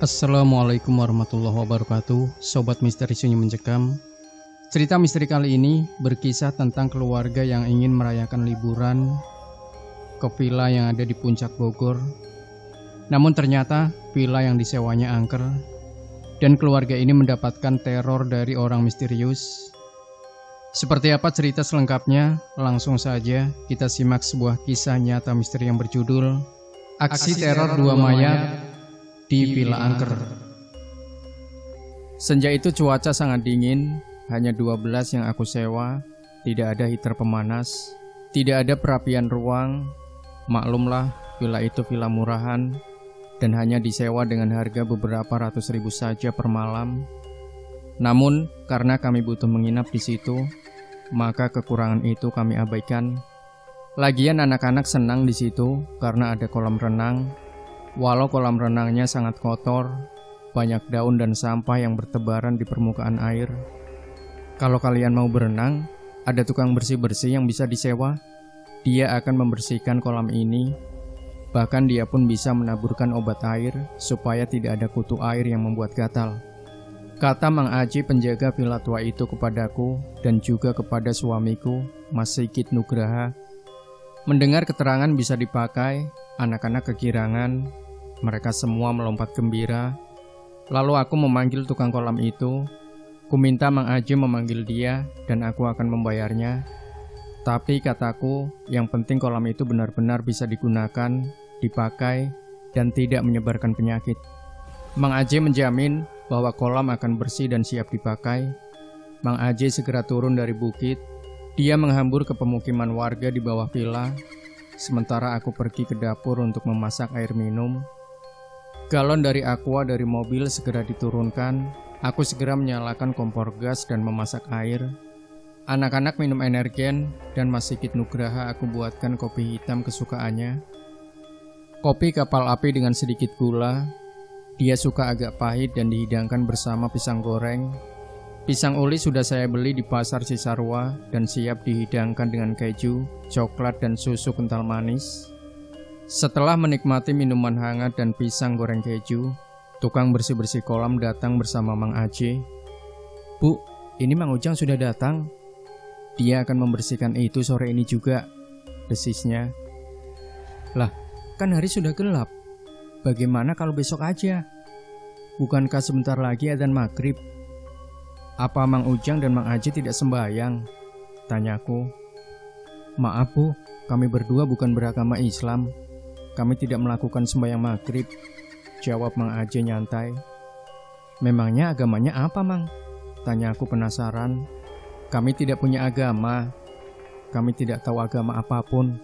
Assalamualaikum warahmatullahi wabarakatuh. Sobat Misteri Sunyi Mencekam. Cerita misteri kali ini berkisah tentang keluarga yang ingin merayakan liburan ke villa yang ada di puncak Bogor. Namun ternyata villa yang disewanya angker dan keluarga ini mendapatkan teror dari orang misterius. Seperti apa cerita selengkapnya? Langsung saja kita simak sebuah kisah nyata misteri yang berjudul Aksi Teror Dua Mayat di Villa Angker. Senja itu cuaca sangat dingin, hanya 12 yang aku sewa, tidak ada heater pemanas, tidak ada perapian ruang. Maklumlah, villa itu villa murahan dan hanya disewa dengan harga beberapa ratus ribu saja per malam. Namun, karena kami butuh menginap di situ, maka kekurangan itu kami abaikan. Lagian anak-anak senang di situ karena ada kolam renang. Walau kolam renangnya sangat kotor, banyak daun dan sampah yang bertebaran di permukaan air. Kalau kalian mau berenang, ada tukang bersih-bersih yang bisa disewa. Dia akan membersihkan kolam ini. Bahkan dia pun bisa menaburkan obat air supaya tidak ada kutu air yang membuat gatal. Kata Mang Aji penjaga villa tua itu kepadaku dan juga kepada suamiku, Mas Sigit Nugraha. Mendengar keterangan bisa dipakai, anak-anak kegirangan. Mereka semua melompat gembira. Lalu aku memanggil tukang kolam itu. Kuminta Mang Aji memanggil dia dan aku akan membayarnya. Tapi kataku, yang penting kolam itu benar-benar bisa digunakan, dipakai, dan tidak menyebarkan penyakit. Mang Aji menjamin bahwa kolam akan bersih dan siap dipakai. Mang Aji segera turun dari bukit. Dia menghambur ke pemukiman warga di bawah villa. Sementara aku pergi ke dapur untuk memasak air minum. Galon dari aqua dari mobil segera diturunkan. Aku segera menyalakan kompor gas dan memasak air. Anak-anak minum energen dan Mas Sigit Nugraha aku buatkan kopi hitam kesukaannya. Kopi kapal api dengan sedikit gula. Dia suka agak pahit dan dihidangkan bersama pisang goreng. Pisang uli sudah saya beli di pasar Cisarua dan siap dihidangkan dengan keju, coklat dan susu kental manis. Setelah menikmati minuman hangat dan pisang goreng keju, tukang bersih-bersih kolam datang bersama Mang Aji. "Bu, ini Mang Ujang sudah datang. Dia akan membersihkan itu sore ini juga," desisnya. "Lah, kan hari sudah gelap. Bagaimana kalau besok aja? Bukankah sebentar lagi adzan maghrib?" "Apa Mang Ujang dan Mang Aji tidak sembahyang?" tanyaku. "Maaf Bu, kami berdua bukan beragama Islam. Kami tidak melakukan sembahyang maghrib," jawab Mang Aji nyantai. "Memangnya agamanya apa Mang?" tanyaku penasaran. "Kami tidak punya agama. Kami tidak tahu agama apapun.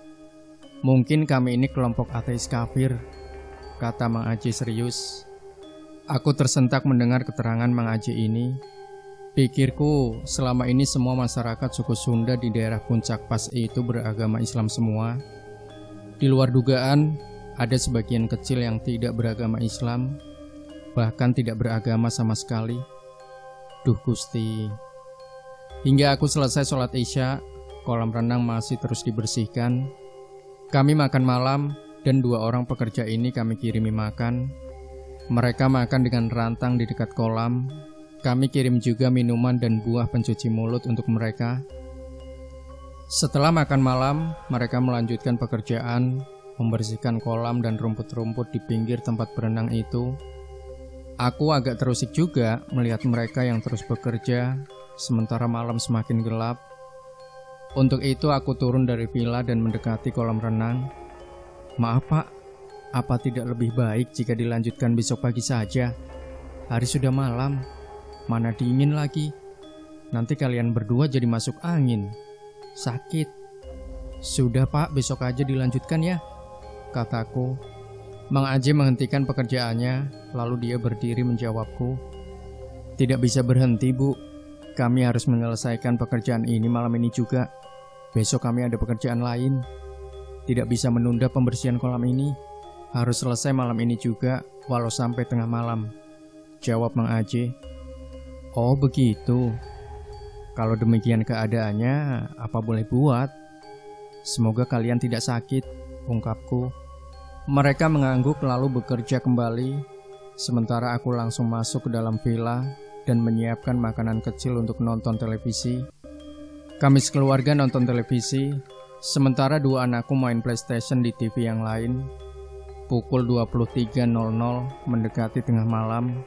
Mungkin kami ini kelompok ateis kafir," kata Mang Aji serius. Aku tersentak mendengar keterangan Mang Aji ini. Pikirku, selama ini semua masyarakat suku Sunda di daerah Puncak Pas itu beragama Islam semua. Di luar dugaan, ada sebagian kecil yang tidak beragama Islam, bahkan tidak beragama sama sekali. Duh Gusti. Hingga aku selesai sholat Isya, kolam renang masih terus dibersihkan. Kami makan malam, dan 2 orang pekerja ini kami kirimi makan. Mereka makan dengan rantang di dekat kolam. Kami kirim juga minuman dan buah pencuci mulut untuk mereka. Setelah makan malam, mereka melanjutkan pekerjaan, membersihkan kolam dan rumput-rumput di pinggir tempat berenang itu. Aku agak terusik juga melihat mereka yang terus bekerja, sementara malam semakin gelap. Untuk itu aku turun dari villa dan mendekati kolam renang. "Maaf Pak, apa tidak lebih baik jika dilanjutkan besok pagi saja? Hari sudah malam, mana dingin lagi. Nanti kalian berdua jadi masuk angin. Sakit." "Sudah Pak, besok aja dilanjutkan ya," kataku. Mang Aji menghentikan pekerjaannya, lalu dia berdiri menjawabku. "Tidak bisa berhenti Bu, kami harus menyelesaikan pekerjaan ini malam ini juga. Besok kami ada pekerjaan lain. Tidak bisa menunda pembersihan kolam ini. Harus selesai malam ini juga, walau sampai tengah malam," jawab Mang Aji. "Oh begitu. Kalau demikian keadaannya, apa boleh buat? Semoga kalian tidak sakit," ungkapku. Mereka mengangguk lalu bekerja kembali. Sementara aku langsung masuk ke dalam villa dan menyiapkan makanan kecil untuk nonton televisi. Kami sekeluarga nonton televisi, sementara dua anakku main PlayStation di TV yang lain. Pukul 23.00 mendekati tengah malam,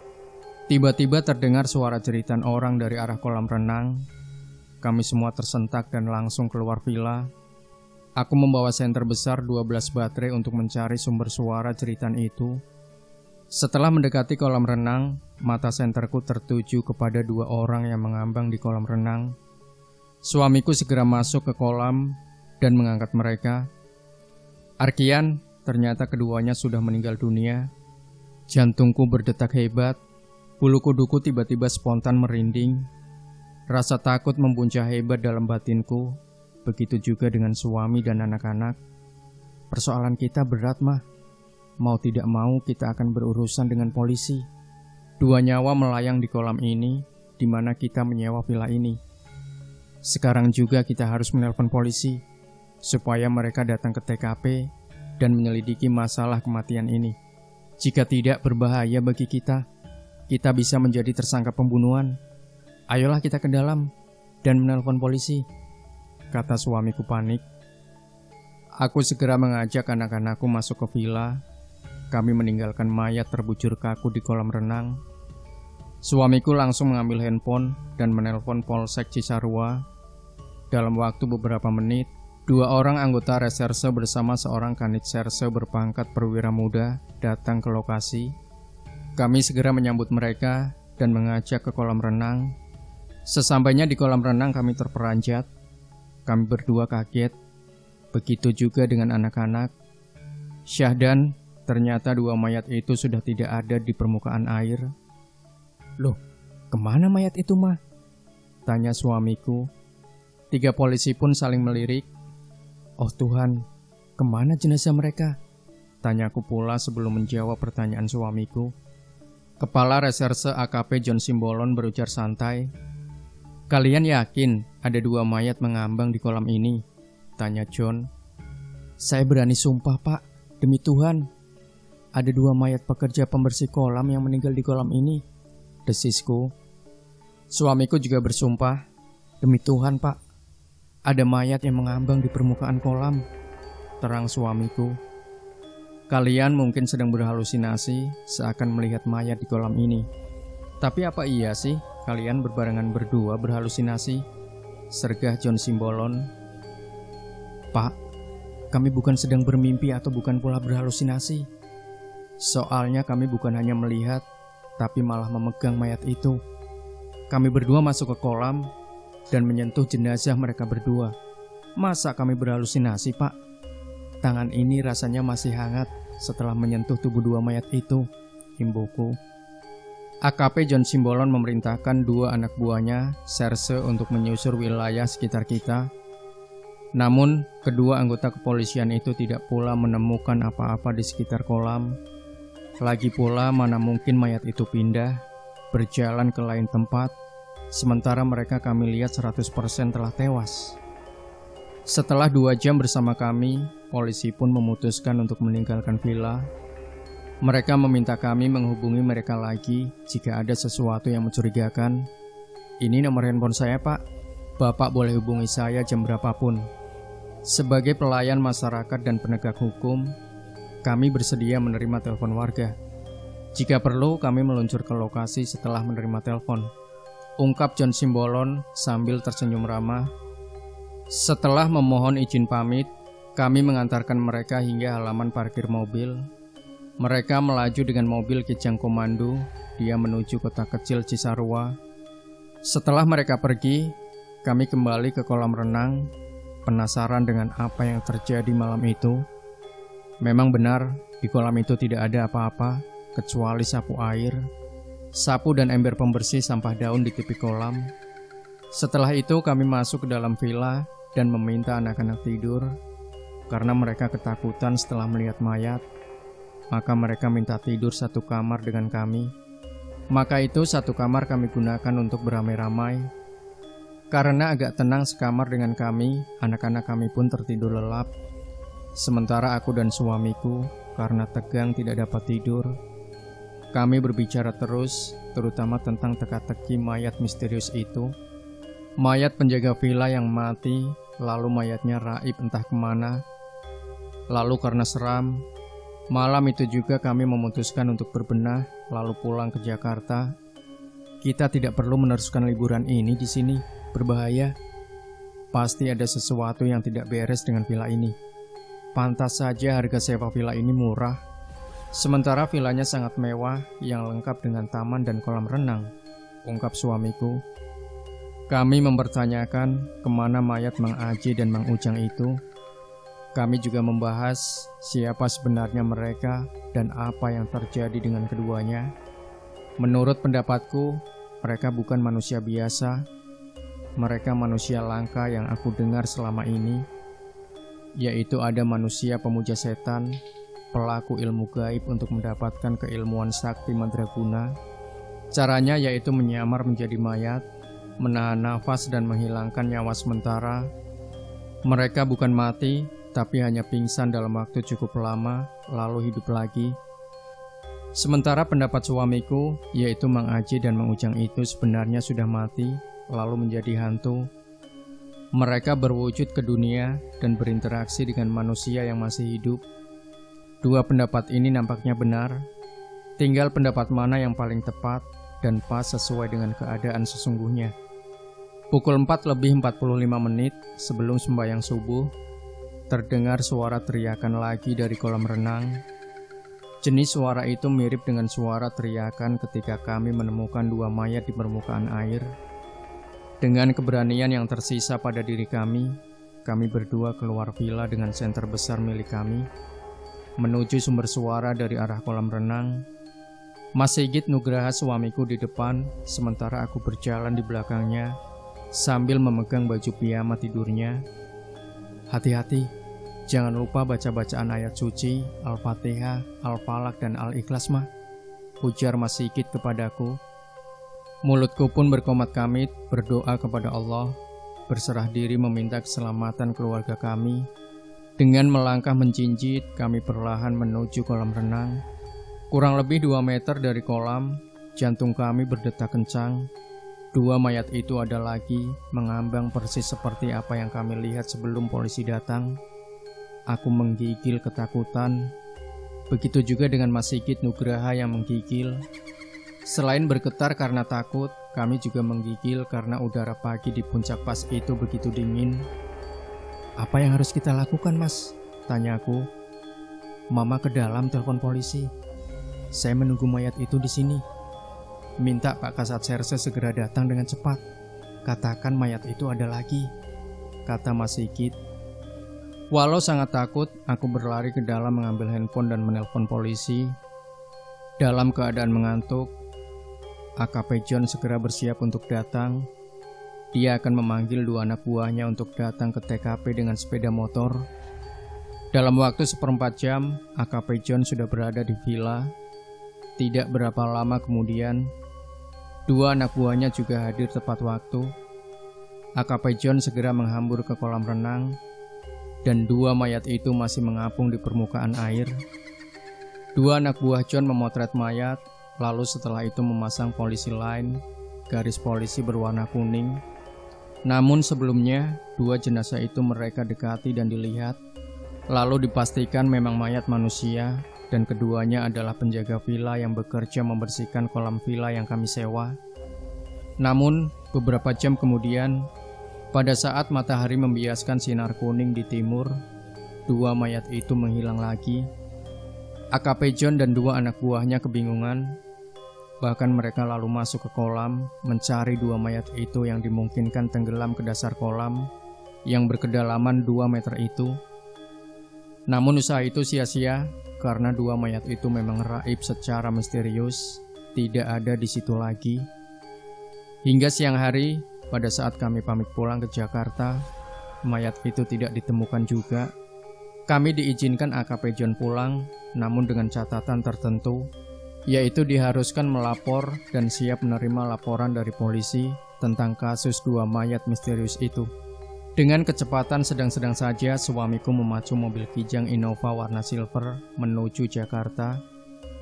tiba-tiba terdengar suara jeritan orang dari arah kolam renang. Kami semua tersentak dan langsung keluar villa. Aku membawa senter besar 12 baterai untuk mencari sumber suara jeritan itu. Setelah mendekati kolam renang, mata senterku tertuju kepada dua orang yang mengambang di kolam renang. Suamiku segera masuk ke kolam dan mengangkat mereka. Arkian, ternyata keduanya sudah meninggal dunia. Jantungku berdetak hebat, bulu kuduku tiba-tiba spontan merinding. Rasa takut membuncah hebat dalam batinku, begitu juga dengan suami dan anak-anak. Persoalan kita berat, Mah. Mau tidak mau kita akan berurusan dengan polisi. Dua nyawa melayang di kolam ini, di mana kita menyewa villa ini. Sekarang juga kita harus menelpon polisi, supaya mereka datang ke TKP dan menyelidiki masalah kematian ini. Jika tidak berbahaya bagi kita bisa menjadi tersangka pembunuhan. Ayolah kita ke dalam dan menelpon polisi, kata suamiku panik. Aku segera mengajak anak-anakku masuk ke villa. Kami meninggalkan mayat terbujur kaku di kolam renang. Suamiku langsung mengambil handphone dan menelpon Polsek Cisarua. Dalam waktu beberapa menit, dua orang anggota reserse bersama seorang kanit serse berpangkat perwira muda datang ke lokasi. Kami segera menyambut mereka dan mengajak ke kolam renang. Sesampainya di kolam renang kami terperanjat. Kami berdua kaget. Begitu juga dengan anak-anak. Syahdan, ternyata dua mayat itu sudah tidak ada di permukaan air. Loh, kemana mayat itu, Mah? Tanya suamiku. Tiga polisi pun saling melirik. Oh Tuhan, kemana jenazah mereka? Tanyaku pula sebelum menjawab pertanyaan suamiku. Kepala Reserse AKP John Simbolon berujar santai. Kalian yakin ada dua mayat mengambang di kolam ini? Tanya John. Saya berani sumpah, Pak. Demi Tuhan, ada dua mayat pekerja pembersih kolam yang meninggal di kolam ini, desisku. Suamiku juga bersumpah. Demi Tuhan, Pak, ada mayat yang mengambang di permukaan kolam, terang suamiku. Kalian mungkin sedang berhalusinasi seakan melihat mayat di kolam ini. Tapi apa iya sih kalian berbarengan berdua berhalusinasi? Sergah John Simbolon. Pak, kami bukan sedang bermimpi atau bukan pula berhalusinasi. Soalnya kami bukan hanya melihat, tapi malah memegang mayat itu. Kami berdua masuk ke kolam dan menyentuh jenazah mereka berdua. Masa kami berhalusinasi, Pak? Tangan ini rasanya masih hangat setelah menyentuh tubuh dua mayat itu, imbuku. AKP John Simbolon memerintahkan dua anak buahnya, serse, untuk menyusur wilayah sekitar kita. Namun, kedua anggota kepolisian itu tidak pula menemukan apa-apa di sekitar kolam. Lagi pula, mana mungkin mayat itu pindah, berjalan ke lain tempat, sementara mereka kami lihat 100% telah tewas. Setelah 2 jam bersama kami, polisi pun memutuskan untuk meninggalkan villa. Mereka meminta kami menghubungi mereka lagi jika ada sesuatu yang mencurigakan. Ini nomor handphone saya, Pak. Bapak boleh hubungi saya jam berapapun. Sebagai pelayan masyarakat dan penegak hukum, kami bersedia menerima telepon warga. Jika perlu, kami meluncur ke lokasi setelah menerima telepon, ungkap John Simbolon sambil tersenyum ramah. Setelah memohon izin pamit, kami mengantarkan mereka hingga halaman parkir mobil. Mereka melaju dengan mobil Kijang Komando. Dia menuju kota kecil Cisarua. Setelah mereka pergi, kami kembali ke kolam renang, penasaran dengan apa yang terjadi malam itu. Memang benar, di kolam itu tidak ada apa-apa kecuali sapu air, sapu dan ember pembersih sampah daun di tepi kolam. Setelah itu kami masuk ke dalam villa dan meminta anak-anak tidur. Karena mereka ketakutan setelah melihat mayat, maka mereka minta tidur satu kamar dengan kami. Maka itu satu kamar kami gunakan untuk beramai-ramai. Karena agak tenang sekamar dengan kami, anak-anak kami pun tertidur lelap. Sementara aku dan suamiku karena tegang tidak dapat tidur. Kami berbicara terus, terutama tentang teka-teki mayat misterius itu. Mayat penjaga villa yang mati, lalu mayatnya raib entah kemana. Lalu karena seram, malam itu juga kami memutuskan untuk berbenah, lalu pulang ke Jakarta. Kita tidak perlu meneruskan liburan ini di sini, berbahaya. Pasti ada sesuatu yang tidak beres dengan villa ini. Pantas saja harga sewa villa ini murah. Sementara villanya sangat mewah yang lengkap dengan taman dan kolam renang, ungkap suamiku. Kami mempertanyakan kemana mayat Mang Aji dan Mang Ujang itu. Kami juga membahas siapa sebenarnya mereka dan apa yang terjadi dengan keduanya. Menurut pendapatku, mereka bukan manusia biasa. Mereka manusia langka yang aku dengar selama ini, yaitu ada manusia pemuja setan, pelaku ilmu gaib untuk mendapatkan keilmuan sakti mandraguna. Caranya yaitu menyamar menjadi mayat, menahan nafas dan menghilangkan nyawa sementara. Mereka bukan mati, tapi hanya pingsan dalam waktu cukup lama, lalu hidup lagi. Sementara pendapat suamiku, yaitu Mang Aji dan Mang Ujang itu sebenarnya sudah mati, lalu menjadi hantu. Mereka berwujud ke dunia dan berinteraksi dengan manusia yang masih hidup. Dua pendapat ini nampaknya benar. Tinggal pendapat mana yang paling tepat dan pas sesuai dengan keadaan sesungguhnya. Pukul 4:45 sebelum sembahyang subuh, terdengar suara teriakan lagi dari kolam renang. Jenis suara itu mirip dengan suara teriakan ketika kami menemukan dua mayat di permukaan air. Dengan keberanian yang tersisa pada diri kami berdua keluar villa dengan senter besar milik kami, menuju sumber suara dari arah kolam renang. Mas Sigit Nugraha suamiku di depan, sementara aku berjalan di belakangnya sambil memegang baju piyama tidurnya. Hati-hati, jangan lupa baca bacaan ayat suci, Al-Fatihah, Al-Falaq dan Al-Ikhlas mah, ujar Mas Sigit kepadaku. Mulutku pun berkomat kamit, berdoa kepada Allah, berserah diri meminta keselamatan keluarga kami. Dengan melangkah menjinjit, kami perlahan menuju kolam renang. Kurang lebih 2 meter dari kolam, jantung kami berdetak kencang. Dua mayat itu ada lagi, mengambang persis seperti apa yang kami lihat sebelum polisi datang. Aku menggigil ketakutan. Begitu juga dengan Mas Sigit Nugraha yang menggigil. Selain bergetar karena takut, kami juga menggigil karena udara pagi di puncak pas itu begitu dingin. Apa yang harus kita lakukan, Mas? Tanyaku. Mama ke dalam telepon polisi. Saya menunggu mayat itu di sini. Minta Pak Kasat Serse segera datang dengan cepat. Katakan mayat itu ada lagi, kata Mas Sigit. Walau sangat takut, aku berlari ke dalam mengambil handphone dan menelpon polisi. Dalam keadaan mengantuk, AKP John segera bersiap untuk datang. Dia akan memanggil 2 anak buahnya untuk datang ke TKP dengan sepeda motor. Dalam waktu 1/4 jam, AKP John sudah berada di villa. Tidak berapa lama kemudian, 2 anak buahnya juga hadir tepat waktu. AKP John segera menghambur ke kolam renang, dan 2 mayat itu masih mengapung di permukaan air. 2 anak buah John memotret mayat, lalu setelah itu memasang polisi line, garis polisi berwarna kuning. Namun sebelumnya, 2 jenazah itu mereka dekati dan dilihat, lalu dipastikan memang mayat manusia, dan keduanya adalah penjaga villa yang bekerja membersihkan kolam villa yang kami sewa. Namun, beberapa jam kemudian, pada saat matahari membiaskan sinar kuning di timur, 2 mayat itu menghilang lagi. AKP John dan 2 anak buahnya kebingungan. Bahkan mereka lalu masuk ke kolam, mencari 2 mayat itu yang dimungkinkan tenggelam ke dasar kolam yang berkedalaman 2 meter itu. Namun usaha itu sia-sia karena 2 mayat itu memang raib secara misterius, tidak ada di situ lagi. Hingga siang hari, pada saat kami pamit pulang ke Jakarta, mayat itu tidak ditemukan juga. Kami diizinkan AKP John pulang, namun dengan catatan tertentu, yaitu diharuskan melapor dan siap menerima laporan dari polisi tentang kasus 2 mayat misterius itu. Dengan kecepatan sedang-sedang saja, suamiku memacu mobil Kijang Innova warna silver menuju Jakarta.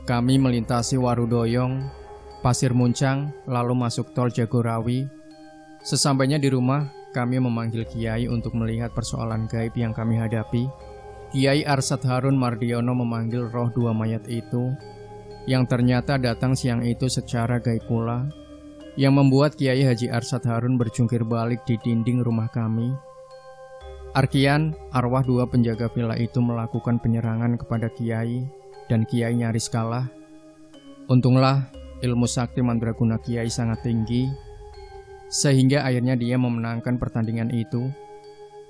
Kami melintasi Warudoyong, Pasir Muncang, lalu masuk tol Jagorawi. Sesampainya di rumah, kami memanggil Kiai untuk melihat persoalan gaib yang kami hadapi. Kiai Arsyad Harun Mardiono memanggil roh dua mayat itu, yang ternyata datang siang itu secara gaib pula, yang membuat Kiai Haji Arsyad Harun berjungkir balik di dinding rumah kami. Arkian, arwah dua penjaga villa itu melakukan penyerangan kepada Kiai, dan Kiai nyaris kalah. Untunglah ilmu sakti mandraguna Kiai sangat tinggi, sehingga akhirnya dia memenangkan pertandingan itu.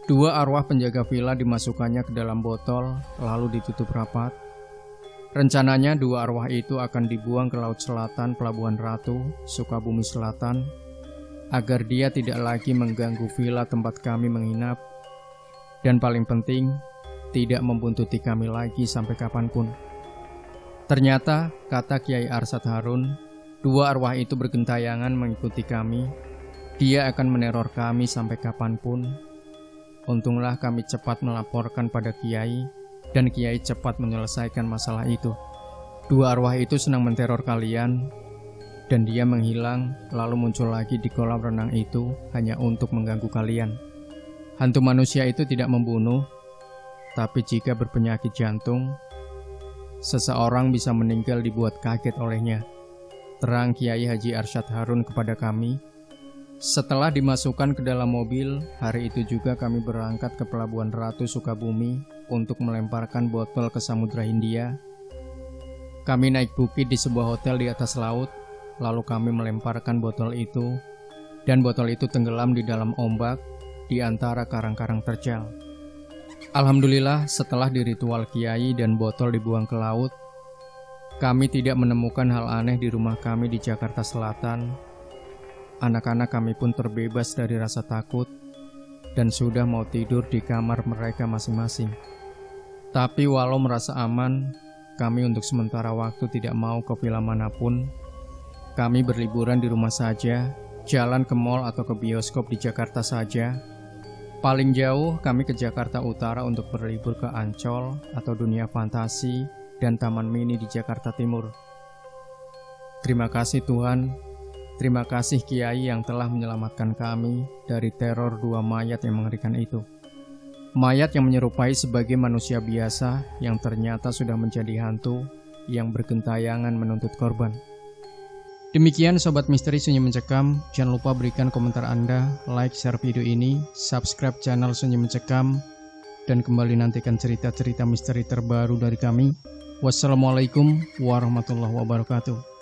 Dua arwah penjaga villa dimasukkannya ke dalam botol, lalu ditutup rapat. Rencananya dua arwah itu akan dibuang ke Laut Selatan Pelabuhan Ratu, Sukabumi Selatan, agar dia tidak lagi mengganggu villa tempat kami menginap, dan paling penting, tidak membuntuti kami lagi sampai kapanpun. Ternyata, kata Kiai Arsyad Harun, dua arwah itu bergentayangan mengikuti kami. Dia akan meneror kami sampai kapanpun. Untunglah kami cepat melaporkan pada Kiai, dan Kiai cepat menyelesaikan masalah itu. Dua arwah itu senang menteror kalian, dan dia menghilang lalu muncul lagi di kolam renang itu hanya untuk mengganggu kalian. Hantu manusia itu tidak membunuh, tapi jika berpenyakit jantung, seseorang bisa meninggal dibuat kaget olehnya. Terang Kiai Haji Arsyad Harun kepada kami. Setelah dimasukkan ke dalam mobil, hari itu juga kami berangkat ke Pelabuhan Ratu Sukabumi untuk melemparkan botol ke Samudra Hindia. Kami naik bukit di sebuah hotel di atas laut, lalu kami melemparkan botol itu, dan botol itu tenggelam di dalam ombak di antara karang-karang terjal. Alhamdulillah, setelah diritual Kiai dan botol dibuang ke laut, kami tidak menemukan hal aneh di rumah kami di Jakarta Selatan. Anak-anak kami pun terbebas dari rasa takut dan sudah mau tidur di kamar mereka masing-masing. Tapi walau merasa aman, kami untuk sementara waktu tidak mau ke villa manapun. Kami berliburan di rumah saja, jalan ke mall atau ke bioskop di Jakarta saja. Paling jauh kami ke Jakarta Utara untuk berlibur ke Ancol atau Dunia Fantasi dan Taman Mini di Jakarta Timur. Terima kasih Tuhan. Terima kasih Kiai yang telah menyelamatkan kami dari teror dua mayat yang mengerikan itu. Mayat yang menyerupai sebagai manusia biasa yang ternyata sudah menjadi hantu yang bergentayangan menuntut korban. Demikian Sobat Misteri Sunyi Mencekam, jangan lupa berikan komentar Anda, like, share video ini, subscribe channel Sunyi Mencekam, dan kembali nantikan cerita-cerita misteri terbaru dari kami. Wassalamualaikum warahmatullahi wabarakatuh.